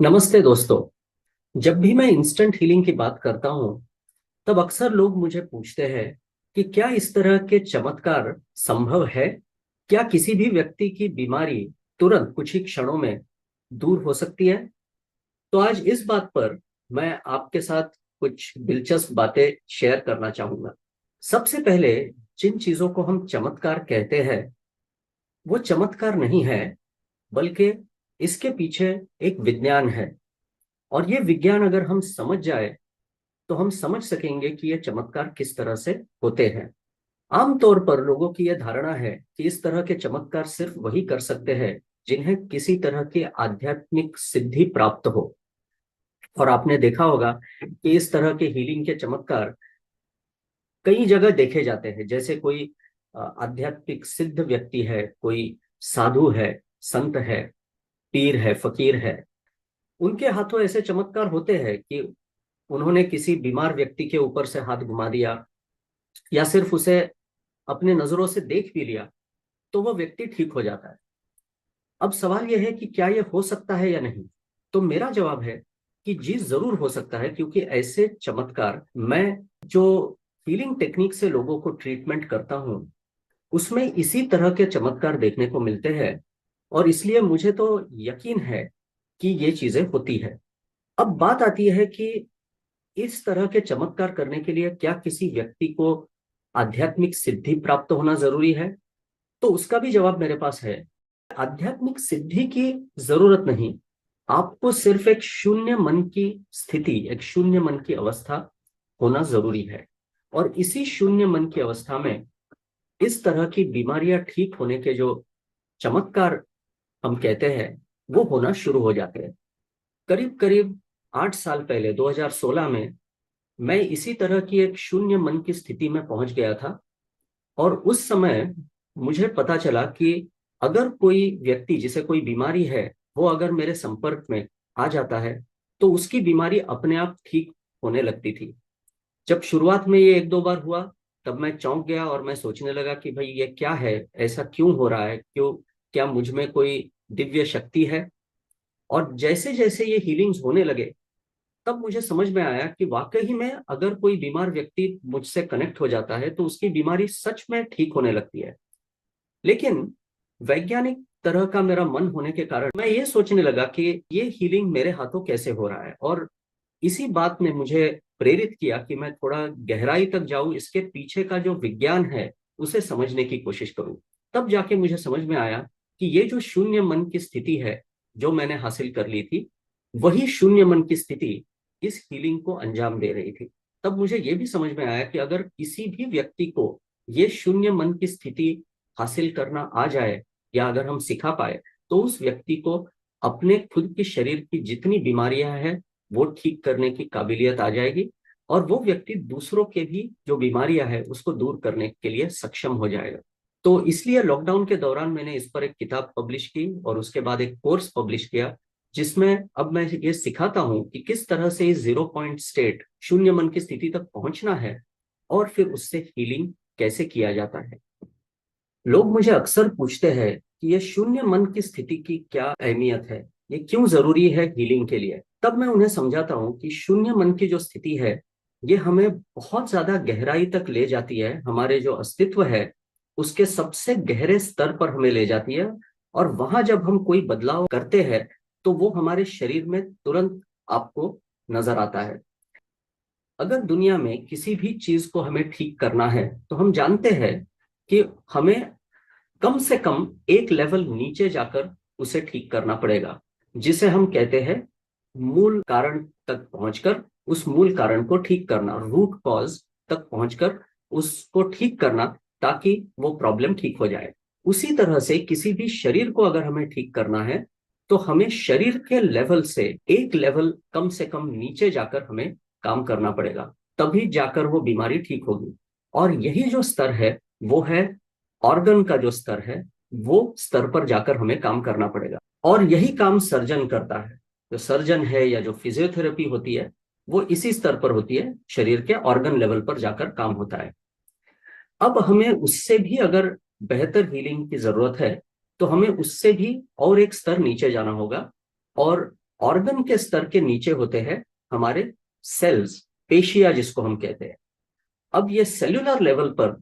नमस्ते दोस्तों। जब भी मैं इंस्टेंट हीलिंग की बात करता हूँ तब अक्सर लोग मुझे पूछते हैं कि क्या इस तरह के चमत्कार संभव है। क्या किसी भी व्यक्ति की बीमारी तुरंत कुछ ही क्षणों में दूर हो सकती है। तो आज इस बात पर मैं आपके साथ कुछ दिलचस्प बातें शेयर करना चाहूंगा। सबसे पहले, जिन चीजों को हम चमत्कार कहते हैं वो चमत्कार नहीं है, बल्कि इसके पीछे एक विज्ञान है। और ये विज्ञान अगर हम समझ जाए तो हम समझ सकेंगे कि ये चमत्कार किस तरह से होते हैं। आमतौर पर लोगों की यह धारणा है कि इस तरह के चमत्कार सिर्फ वही कर सकते हैं जिन्हें किसी तरह की आध्यात्मिक सिद्धि प्राप्त हो। और आपने देखा होगा कि इस तरह के हीलिंग के चमत्कार कई जगह देखे जाते हैं। जैसे कोई आध्यात्मिक सिद्ध व्यक्ति है, कोई साधु है, संत है, पीर है, फकीर है, उनके हाथों ऐसे चमत्कार होते हैं कि उन्होंने किसी बीमार व्यक्ति के ऊपर से हाथ घुमा दिया या सिर्फ उसे अपने नजरों से देख भी लिया तो वो व्यक्ति ठीक हो जाता है। अब सवाल यह है कि क्या यह हो सकता है या नहीं। तो मेरा जवाब है कि जी जरूर हो सकता है, क्योंकि ऐसे चमत्कार मैं जो हीलिंग टेक्निक से लोगों को ट्रीटमेंट करता हूँ उसमें इसी तरह के चमत्कार देखने को मिलते हैं। और इसलिए मुझे तो यकीन है कि ये चीजें होती है। अब बात आती है कि इस तरह के चमत्कार करने के लिए क्या किसी व्यक्ति को आध्यात्मिक सिद्धि प्राप्त होना जरूरी है। तो उसका भी जवाब मेरे पास है। आध्यात्मिक सिद्धि की जरूरत नहीं, आपको सिर्फ एक शून्य मन की स्थिति, एक शून्य मन की अवस्था होना जरूरी है। और इसी शून्य मन की अवस्था में इस तरह की बीमारियां ठीक होने के जो चमत्कार हम कहते हैं वो होना शुरू हो जाते हैं। करीब करीब 8 साल पहले 2016 में मैं इसी तरह की एक शून्य मन की स्थिति में पहुंच गया था। और उस समय मुझे पता चला कि अगर कोई व्यक्ति जिसे कोई बीमारी है वो अगर मेरे संपर्क में आ जाता है तो उसकी बीमारी अपने आप ठीक होने लगती थी। जब शुरुआत में ये एक दो बार हुआ तब मैं चौंक गया और मैं सोचने लगा कि भाई ये क्या है, ऐसा क्यों हो रहा है, क्यों, क्या मुझ में कोई दिव्य शक्ति है। और जैसे जैसे ये हीलिंग्स होने लगे तब मुझे समझ में आया कि वाकई में अगर कोई बीमार व्यक्ति मुझसे कनेक्ट हो जाता है तो उसकी बीमारी सच में ठीक होने लगती है। लेकिन वैज्ञानिक तरह का मेरा मन होने के कारण मैं ये सोचने लगा कि ये हीलिंग मेरे हाथों कैसे हो रहा है। और इसी बात ने मुझे प्रेरित किया कि मैं थोड़ा गहराई तक जाऊं, इसके पीछे का जो विज्ञान है उसे समझने की कोशिश करूं। तब जाके मुझे समझ में आया कि ये जो शून्य मन की स्थिति है जो मैंने हासिल कर ली थी, वही शून्य मन की स्थिति इस हीलिंग को अंजाम दे रही थी। तब मुझे ये भी समझ में आया कि अगर किसी भी व्यक्ति को ये शून्य मन की स्थिति हासिल करना आ जाए या अगर हम सिखा पाए तो उस व्यक्ति को अपने खुद के शरीर की जितनी बीमारियां हैं वो ठीक करने की काबिलियत आ जाएगी। और वो व्यक्ति दूसरों के भी जो बीमारियां हैं उसको दूर करने के लिए सक्षम हो जाएगा। तो इसलिए लॉकडाउन के दौरान मैंने इस पर एक किताब पब्लिश की और उसके बाद एक कोर्स पब्लिश किया जिसमें अब मैं ये सिखाता हूं कि किस तरह से इस जीरो पॉइंट स्टेट, शून्य मन की स्थिति तक पहुंचना है और फिर उससे हीलिंग कैसे किया जाता है। लोग मुझे अक्सर पूछते हैं कि ये शून्य मन की स्थिति की क्या अहमियत है, ये क्यों जरूरी है हीलिंग के लिए। तब मैं उन्हें समझाता हूँ कि शून्य मन की जो स्थिति है ये हमें बहुत ज्यादा गहराई तक ले जाती है, हमारे जो अस्तित्व है उसके सबसे गहरे स्तर पर हमें ले जाती है। और वहां जब हम कोई बदलाव करते हैं तो वो हमारे शरीर में तुरंत आपको नजर आता है। अगर दुनिया में किसी भी चीज को हमें ठीक करना है तो हम जानते हैं कि हमें कम से कम एक लेवल नीचे जाकर उसे ठीक करना पड़ेगा, जिसे हम कहते हैं मूल कारण तक पहुंचकर उस मूल कारण को ठीक करना, रूट कॉज तक पहुंचकर उसको ठीक करना, ताकि वो प्रॉब्लम ठीक हो जाए। उसी तरह से किसी भी शरीर को अगर हमें ठीक करना है तो हमें शरीर के लेवल से एक लेवल कम से कम नीचे जाकर हमें काम करना पड़ेगा, तभी जाकर वो बीमारी ठीक होगी। और यही जो स्तर है वो है ऑर्गन का जो स्तर है, वो स्तर पर जाकर हमें काम करना पड़ेगा। और यही काम सर्जन करता है। जो सर्जन है या जो फिजियोथेरेपी होती है वो इसी स्तर पर होती है, शरीर के ऑर्गन लेवल पर जाकर काम होता है। अब हमें उससे भी अगर बेहतर हीलिंग की जरूरत है तो हमें उससे भी और एक स्तर नीचे जाना होगा। और ऑर्गन के स्तर के नीचे होते हैं हमारे सेल्स, पेशिया जिसको हम कहते हैं। अब ये सेल्यूलर लेवल पर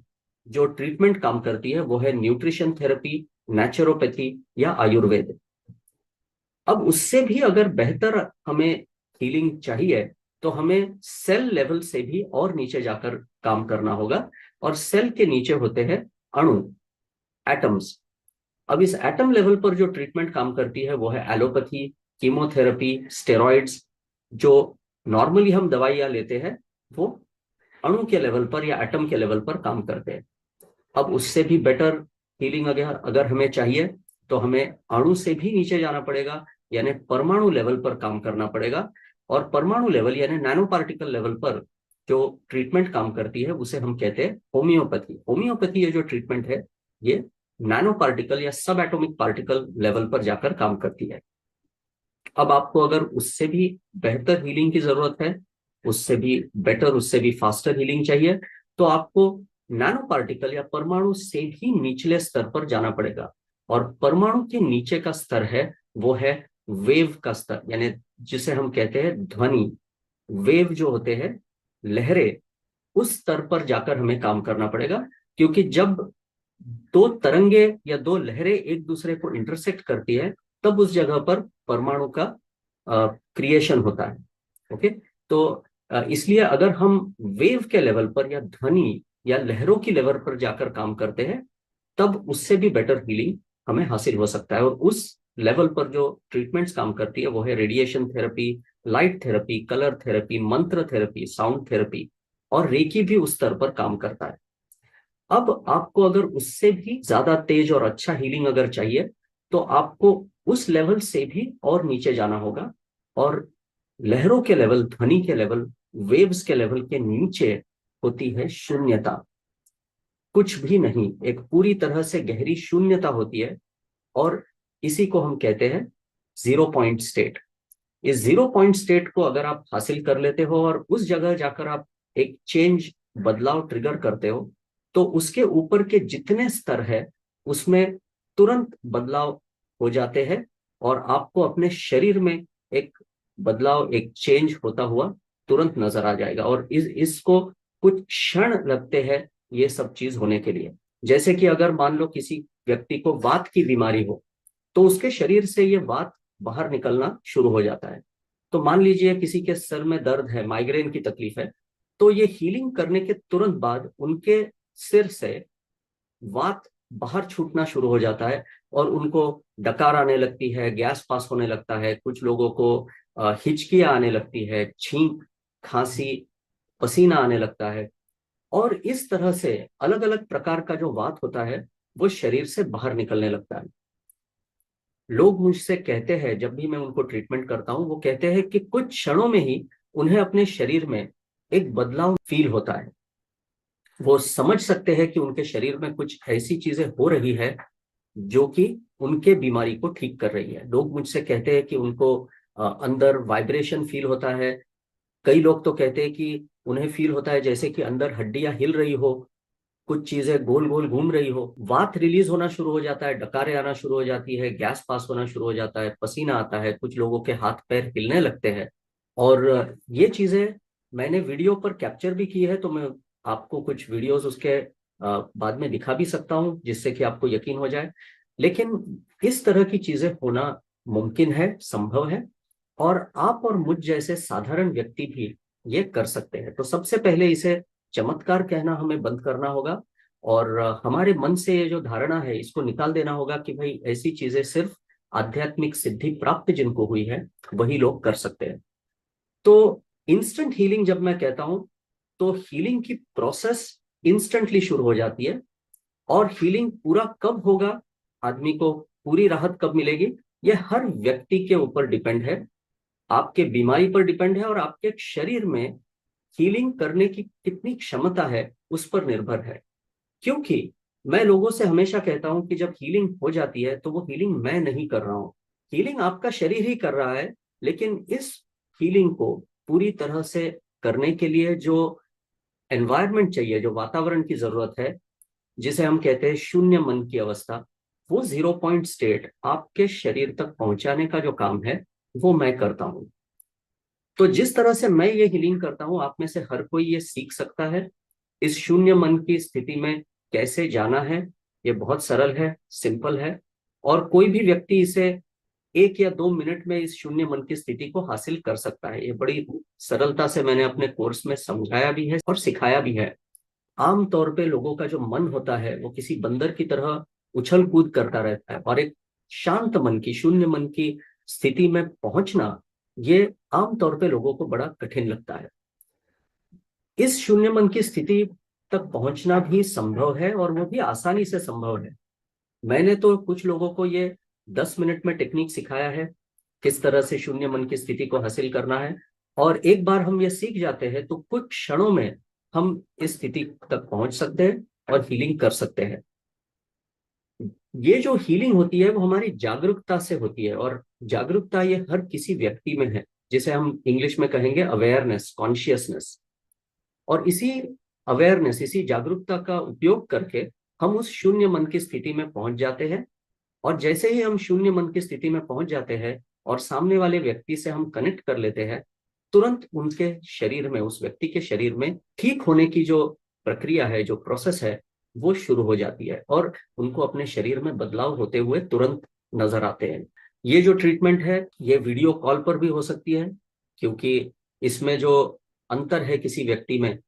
जो ट्रीटमेंट काम करती है वो है न्यूट्रिशन थेरेपी, नेचुरोपैथी या आयुर्वेद। अब उससे भी अगर बेहतर हमें हीलिंग चाहिए तो हमें सेल लेवल से भी और नीचे जाकर काम करना होगा, और सेल के नीचे होते हैं अणु, एटम्स। अब इस एटम लेवल पर जो ट्रीटमेंट काम करती है वो है एलोपैथी, कीमोथेरेपी, स्टेरॉइड्स। जो नॉर्मली हम दवाइयां लेते हैं वो अणु के लेवल पर या एटम के लेवल पर काम करते हैं। अब उससे भी बेटर हीलिंग अगर अगर हमें चाहिए तो हमें अणु से भी नीचे जाना पड़ेगा, यानी परमाणु लेवल पर काम करना पड़ेगा। और परमाणु लेवल यानी नैनो पार्टिकल लेवल पर जो ट्रीटमेंट काम करती है उसे हम कहते हैं होम्योपैथी। होम्योपैथी ये जो ट्रीटमेंट है ये नैनो पार्टिकल या सब एटॉमिक पार्टिकल लेवल पर जाकर काम करती है। अब आपको अगर उससे भी बेहतर हीलिंग की जरूरत है, उससे भी बेटर, उससे भी फास्टर हीलिंग चाहिए, तो आपको नैनो पार्टिकल या परमाणु से भी निचले स्तर पर जाना पड़ेगा। और परमाणु के नीचे का स्तर है वो है वेव का स्तर, यानी जिसे हम कहते हैं ध्वनि। वेव जो होते हैं, लहरें, उस स्तर पर जाकर हमें काम करना पड़ेगा। क्योंकि जब दो तरंगे या दो लहरें एक दूसरे को इंटरसेक्ट करती है तब उस जगह पर परमाणु का क्रिएशन होता है। ओके, तो इसलिए अगर हम वेव के लेवल पर या ध्वनि या लहरों की लेवल पर जाकर काम करते हैं तब उससे भी बेटर हीलिंग हमें हासिल हो सकता है। और उस लेवल पर जो ट्रीटमेंट्स काम करती है वो है radiation therapy, light therapy, colour therapy, मंत्र थेरेपी, साउंड थेरेपी, और रेकी भी उस स्तर पर काम करता है। अब आपको अगर उससे भी ज्यादा तेज और अच्छा हीलिंग अगर चाहिए तो आपको उस लेवल से भी और नीचे जाना होगा। और लहरों के लेवल, ध्वनि के लेवल, वेव्स के लेवल के नीचे होती है शून्यता। कुछ भी नहीं, एक पूरी तरह से गहरी शून्यता होती है। और इसी को हम कहते हैं जीरो पॉइंट स्टेट। इस जीरो पॉइंट स्टेट को अगर आप हासिल कर लेते हो और उस जगह जाकर आप एक चेंज, बदलाव ट्रिगर करते हो, तो उसके ऊपर के जितने स्तर है उसमें तुरंत बदलाव हो जाते हैं। और आपको अपने शरीर में एक बदलाव, एक चेंज होता हुआ तुरंत नजर आ जाएगा। और इसको कुछ क्षण लगते हैं ये सब चीज होने के लिए। जैसे कि अगर मान लो किसी व्यक्ति को वात की बीमारी हो तो उसके शरीर से ये वात बाहर निकलना शुरू हो जाता है। तो मान लीजिए किसी के सर में दर्द है, माइग्रेन की तकलीफ है, तो ये हीलिंग करने के तुरंत बाद उनके सिर से वात बाहर छूटना शुरू हो जाता है और उनको डकार आने लगती है, गैस पास होने लगता है, कुछ लोगों को हिचकियां आने लगती है, छींक, खांसी, पसीना आने लगता है। और इस तरह से अलग अलग प्रकार का जो वात होता है वो शरीर से बाहर निकलने लगता है। लोग मुझसे कहते हैं, जब भी मैं उनको ट्रीटमेंट करता हूं, वो कहते हैं कि कुछ क्षणों में ही उन्हें अपने शरीर में एक बदलाव फील होता है। वो समझ सकते हैं कि उनके शरीर में कुछ ऐसी चीजें हो रही है जो कि उनके बीमारी को ठीक कर रही है। लोग मुझसे कहते हैं कि उनको अंदर वाइब्रेशन फील होता है। कई लोग तो कहते हैं कि उन्हें फील होता है जैसे कि अंदर हड्डियां हिल रही हो, कुछ चीजें गोल गोल घूम रही हो, वात रिलीज होना शुरू हो जाता है, डकारें आना शुरू हो जाती है, गैस पास होना शुरू हो जाता है, पसीना आता है, कुछ लोगों के हाथ पैर हिलने लगते हैं। और ये चीजें मैंने वीडियो पर कैप्चर भी की है, तो मैं आपको कुछ वीडियोस उसके बाद में दिखा भी सकता हूँ जिससे कि आपको यकीन हो जाए। लेकिन इस तरह की चीजें होना मुमकिन है, संभव है, और आप और मुझ जैसे साधारण व्यक्ति भी ये कर सकते हैं। तो सबसे पहले इसे चमत्कार कहना हमें बंद करना होगा, और हमारे मन से ये जो धारणा है इसको निकाल देना होगा कि भाई ऐसी चीजें सिर्फ आध्यात्मिक सिद्धि प्राप्त जिनको हुई है वही लोग कर सकते हैं। तो इंस्टेंट हीलिंग जब मैं कहता हूं तो हीलिंग की प्रोसेस इंस्टेंटली शुरू हो जाती है। और हीलिंग पूरा कब होगा, आदमी को पूरी राहत कब मिलेगी, ये हर व्यक्ति के ऊपर डिपेंड है, आपके बीमारी पर डिपेंड है, और आपके शरीर में हीलिंग करने की कितनी क्षमता है उस पर निर्भर है। क्योंकि मैं लोगों से हमेशा कहता हूं कि जब हीलिंग हो जाती है तो वो हीलिंग मैं नहीं कर रहा हूं, हीलिंग आपका शरीर ही कर रहा है। लेकिन इस हीलिंग को पूरी तरह से करने के लिए जो एनवायरनमेंट चाहिए, जो वातावरण की जरूरत है, जिसे हम कहते हैं शून्य मन की अवस्था, वो जीरो पॉइंट स्टेट आपके शरीर तक पहुंचाने का जो काम है वो मैं करता हूँ। तो जिस तरह से मैं ये हीलिंग करता हूँ, आप में से हर कोई ये सीख सकता है। इस शून्य मन की स्थिति में कैसे जाना है, ये बहुत सरल है, सिंपल है। और कोई भी व्यक्ति इसे 1 या 2 मिनट में इस शून्य मन की स्थिति को हासिल कर सकता है। ये बड़ी सरलता से मैंने अपने कोर्स में समझाया भी है और सिखाया भी है। आमतौर पे लोगों का जो मन होता है वो किसी बंदर की तरह उछल कूद करता रहता है, और एक शांत मन की, शून्य मन की स्थिति में पहुंचना, ये आमतौर पे लोगों को बड़ा कठिन लगता है। इस शून्य मन की स्थिति तक पहुंचना भी संभव है, और वो भी आसानी से संभव है। मैंने तो कुछ लोगों को ये 10 मिनट में टेक्निक सिखाया है, किस तरह से शून्य मन की स्थिति को हासिल करना है। और एक बार हम ये सीख जाते हैं तो कुछ क्षणों में हम इस स्थिति तक पहुंच सकते हैं और हीलिंग कर सकते हैं। ये जो हीलिंग होती है वो हमारी जागरूकता से होती है, और जागरूकता ये हर किसी व्यक्ति में है, जिसे हम इंग्लिश में कहेंगे अवेयरनेस, कॉन्शियसनेस। और इसी अवेयरनेस, इसी जागरूकता का उपयोग करके हम उस शून्य मन की स्थिति में पहुंच जाते हैं। और जैसे ही हम शून्य मन की स्थिति में पहुंच जाते हैं और सामने वाले व्यक्ति से हम कनेक्ट कर लेते हैं, तुरंत उनके शरीर में, उस व्यक्ति के शरीर में ठीक होने की जो प्रक्रिया है, जो प्रोसेस है, वो शुरू हो जाती है, और उनको अपने शरीर में बदलाव होते हुए तुरंत नजर आते हैं। ये जो ट्रीटमेंट है ये वीडियो कॉल पर भी हो सकती है, क्योंकि इसमें जो अंतर है किसी व्यक्ति में,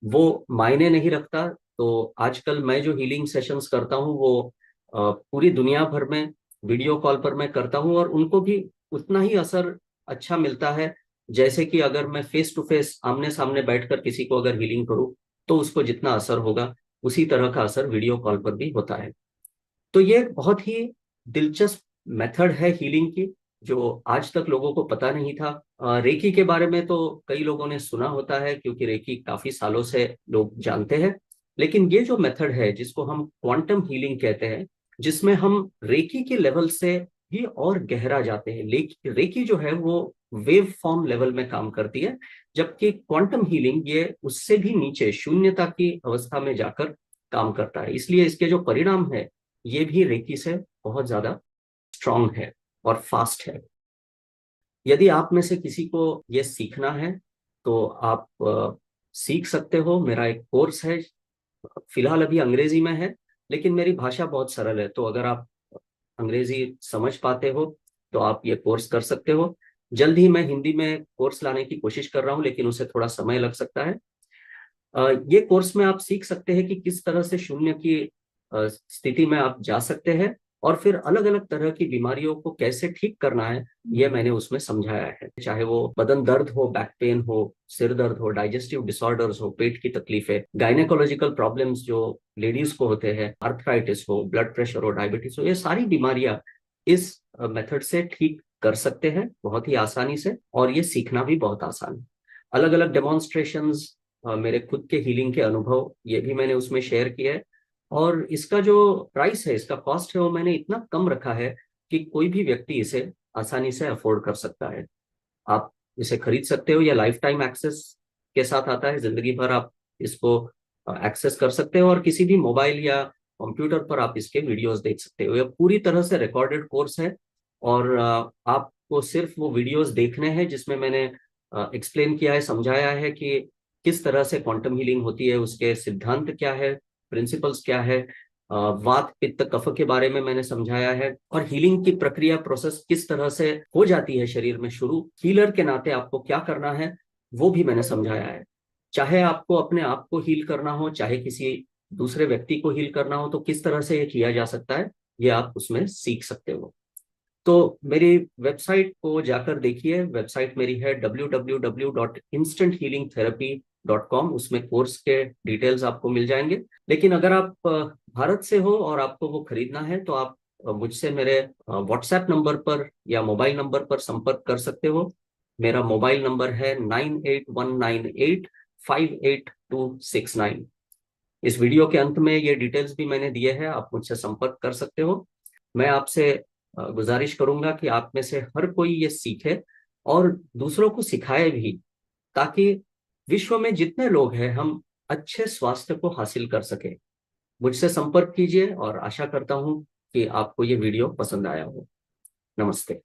वो मायने नहीं रखता। तो आजकल मैं जो हीलिंग सेशंस करता हूँ वो पूरी दुनिया भर में वीडियो कॉल पर मैं करता हूँ, और उनको भी उतना ही असर अच्छा मिलता है, जैसे कि अगर मैं फेस टू फेस, आमने सामने बैठकर किसी को अगर हीलिंग करूँ तो उसको जितना असर होगा, उसी तरह का असर वीडियो कॉल पर भी होता है। तो ये बहुत ही दिलचस्प मेथड है हीलिंग की, जो आज तक लोगों को पता नहीं था। रेकी के बारे में तो कई लोगों ने सुना होता है, क्योंकि रेकी काफी सालों से लोग जानते हैं। लेकिन ये जो मेथड है जिसको हम क्वांटम हीलिंग कहते हैं, जिसमें हम रेकी के लेवल से भी और गहरा जाते हैं। रेकी जो है वो वेव फॉर्म लेवल में काम करती है, जबकि क्वांटम हीलिंग ये उससे भी नीचे शून्यता की अवस्था में जाकर काम करता है। इसलिए इसके जो परिणाम है ये भी रेकी से बहुत ज्यादा स्ट्रांग है और फास्ट है। यदि आप में से किसी को ये सीखना है तो आप सीख सकते हो। मेरा एक कोर्स है, फिलहाल अभी अंग्रेजी में है, लेकिन मेरी भाषा बहुत सरल है, तो अगर आप अंग्रेजी समझ पाते हो तो आप ये कोर्स कर सकते हो। जल्द ही मैं हिंदी में कोर्स लाने की कोशिश कर रहा हूँ, लेकिन उसे थोड़ा समय लग सकता है। ये कोर्स में आप सीख सकते हैं कि किस तरह से शून्य की स्थिति में आप जा सकते हैं, और फिर अलग अलग तरह की बीमारियों को कैसे ठीक करना है, ये मैंने उसमें समझाया है। चाहे वो बदन दर्द हो, बैक पेन हो, सिर दर्द हो, डाइजेस्टिव डिसऑर्डर्स हो, पेट की तकलीफें, गायनेकोलॉजिकल प्रॉब्लम्स जो लेडीज को होते हैं, आर्थराइटिस हो, ब्लड प्रेशर हो, डायबिटीज हो, ये सारी बीमारियां इस मेथड से ठीक कर सकते हैं बहुत ही आसानी से। और ये सीखना भी बहुत आसान है। अलग अलग डेमोन्स्ट्रेशंस, मेरे खुद के हीलिंग के अनुभव, ये भी मैंने उसमें शेयर किया है। और इसका जो प्राइस है, इसका कॉस्ट है, वो मैंने इतना कम रखा है कि कोई भी व्यक्ति इसे आसानी से अफोर्ड कर सकता है। आप इसे खरीद सकते हो, या लाइफ टाइम एक्सेस के साथ आता है, जिंदगी भर आप इसको एक्सेस कर सकते हो, और किसी भी मोबाइल या कंप्यूटर पर आप इसके वीडियोस देख सकते हो। यह पूरी तरह से रिकॉर्डेड कोर्स है, और आपको सिर्फ वो वीडियोस देखने हैं जिसमें मैंने एक्सप्लेन किया है, समझाया है कि किस तरह से क्वांटम हीलिंग होती है, उसके सिद्धांत क्या है, प्रिंसिपल्स क्या है, वात पित्त कफ के बारे में मैंने समझाया है, और हीलिंग की प्रक्रिया, प्रोसेस किस तरह से हो जाती है शरीर में शुरू, हीलर के नाते आपको क्या करना है वो भी मैंने समझाया है। चाहे आपको अपने आप को हील करना हो, चाहे किसी दूसरे व्यक्ति को हील करना हो, तो किस तरह से ये किया जा सकता है, ये आप उसमें सीख सकते हो। तो मेरी वेबसाइट को जाकर देखिए। वेबसाइट मेरी है www.instanthealingtherapy.com। उसमें कोर्स के डिटेल्स आपको मिल जाएंगे। लेकिन अगर आप भारत से हो और आपको वो खरीदना है तो आप मुझसे मेरे व्हाट्सएप नंबर पर या मोबाइल नंबर पर संपर्क कर सकते हो। मेरा मोबाइल नंबर है 9819858269। इस वीडियो के अंत में ये डिटेल्स भी मैंने दिए हैं, आप मुझसे संपर्क कर सकते हो। मैं आपसे गुजारिश करूंगा कि आप में से हर कोई ये सीखे और दूसरों को सिखाए भी, ताकि विश्व में जितने लोग हैं हम अच्छे स्वास्थ्य को हासिल कर सके। मुझसे संपर्क कीजिए, और आशा करता हूं कि आपको ये वीडियो पसंद आया हो। नमस्ते।